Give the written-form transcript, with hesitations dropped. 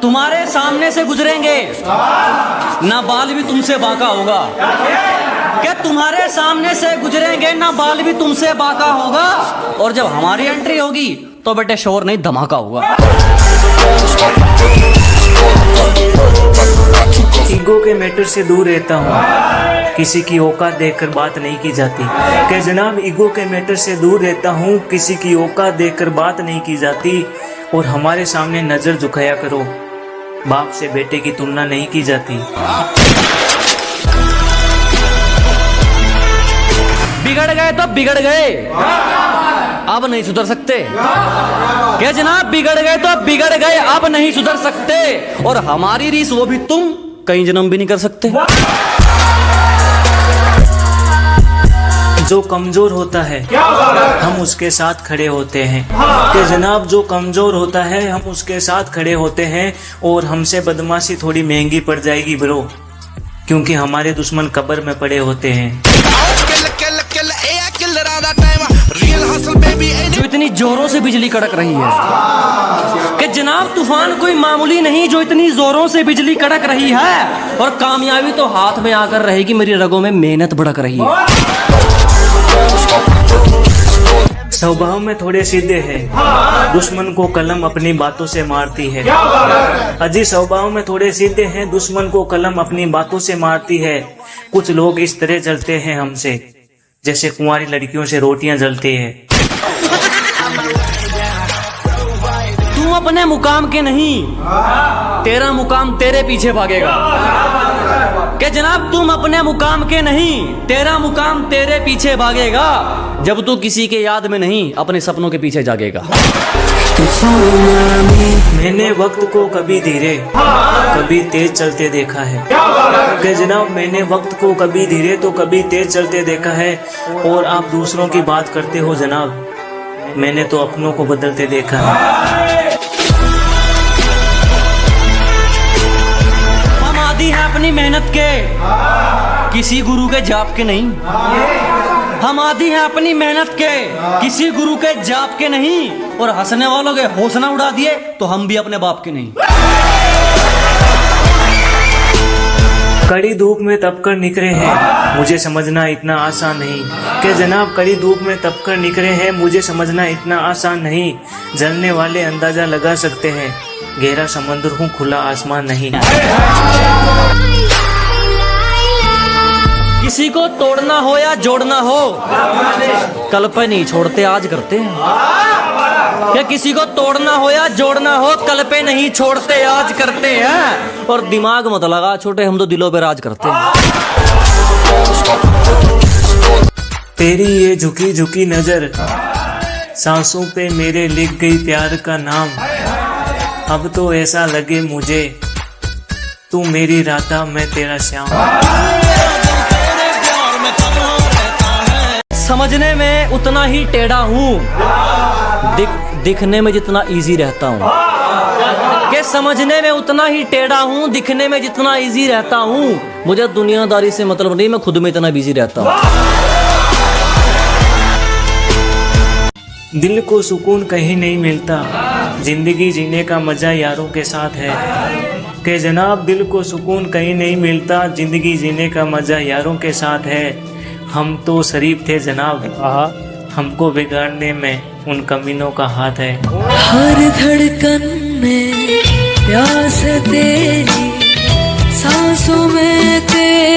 तुम्हारे सामने से गुजरेंगे ना बाल भी तुमसे बाका होगा। क्या तुम्हारे सामने से गुजरेंगे ना बाल भी तुमसे बाका होगा। और जब हमारी एंट्री होगी तो बेटे शोर नहीं धमाका होगा। ईगो के मैटर से दूर रहता हूँ, किसी की औकात देखकर बात नहीं की जाती। कि जनाब ईगो के मैटर से दूर रहता हूँ, किसी की औकात देखकर बात नहीं की जाती। और हमारे सामने नजर झुकाया करो, बाप से बेटे की तुलना नहीं की जाती। बिगड़ गए तो बिगड़ गए, अब नहीं सुधर सकते। क्या जनाब बिगड़ गए तो बिगड़ गए, अब नहीं सुधर सकते। और हमारी रीस वो भी तुम कई जन्म भी नहीं कर सकते। जो कमजोर होता है हम उसके साथ खड़े होते हैं। कि जनाब जो कमजोर होता है हम उसके साथ खड़े होते हैं। और हमसे बदमाशी थोड़ी महंगी पड़ जाएगी ब्रो, क्योंकि हमारे दुश्मन कब्र में पड़े होते हैं। जो इतनी जोरों से बिजली कड़क रही है कि जनाब तूफान कोई मामूली नहीं, जो इतनी जोरों से बिजली कड़क रही है। और कामयाबी तो हाथ में आकर रहेगी, मेरी रगों में मेहनत भड़क रही है। स्वभाव में थोड़े सीधे हैं, दुश्मन को कलम अपनी बातों से मारती है। अजी स्वभाव में थोड़े सीधे हैं, दुश्मन को कलम अपनी बातों से मारती है। कुछ लोग इस तरह जलते हैं हमसे जैसे कुंवारी लड़कियों से रोटियां जलती है। तुम अपने मुकाम के नहीं, तेरा मुकाम तेरे पीछे भागेगा। कि जनाब तुम अपने मुकाम के नहीं, तेरा मुकाम तेरे पीछे भागेगा। जब तू किसी के याद में नहीं, अपने सपनों के पीछे जागेगा। मैंने वक्त को कभी धीरे कभी तेज चलते देखा है। कि जनाब मैंने वक्त को कभी धीरे तो कभी तेज चलते देखा है। और आप दूसरों की बात करते हो जनाब, मैंने तो अपनों को बदलते देखा है। हम आदी हैं अपनी मेहनत के, किसी गुरु के जाप के नहीं। हम आदी हैं अपनी मेहनत के, किसी गुरु के जाप के नहीं। और हंसने वालों के हौसला उड़ा दिए तो हम भी अपने बाप के नहीं। कड़ी धूप में तपकर निकले हैं, मुझे समझना इतना आसान नहीं। कि जनाब कड़ी धूप में तपकर निकले हैं, मुझे समझना इतना आसान नहीं। जलने वाले अंदाजा लगा सकते हैं, गहरा समंदर हूँ खुला आसमान नहीं। किसी को तोड़ना हो या जोड़ना हो, कल पे नहीं छोड़ते आज करते हैं। या किसी को तोड़ना हो या जोड़ना हो, कल पे नहीं छोड़ते आज करते हैं। और दिमाग मत लगा छोटे, हम तो दिलों पे राज करते हैं। तेरी ये झुकी झुकी नजर सांसों पे मेरे लिख गई प्यार का नाम। अब तो ऐसा लगे मुझे तू मेरी राधा मैं तेरा श्याम। समझने में उतना ही टेढ़ा हूँ, दिखने में जितना इजी रहता हूँ। कि समझने में उतना ही टेढ़ा हूँ, दिखने में जितना इजी रहता हूँ। मुझे दुनियादारी से मतलब नहीं, मैं खुद में इतना बिजी रहता हूँ। दिल को सुकून कहीं नहीं मिलता, जिंदगी जीने का मजा यारों के साथ है। कि जनाब दिल को सुकून कहीं नहीं मिलता, जिंदगी जीने का मजा यारों के साथ है। हम तो शरीफ थे जनाब, हमको बिगाड़ने में उन कमीनों का हाथ है। हर धड़कन में प्यास तेरी, सांसों में तेरी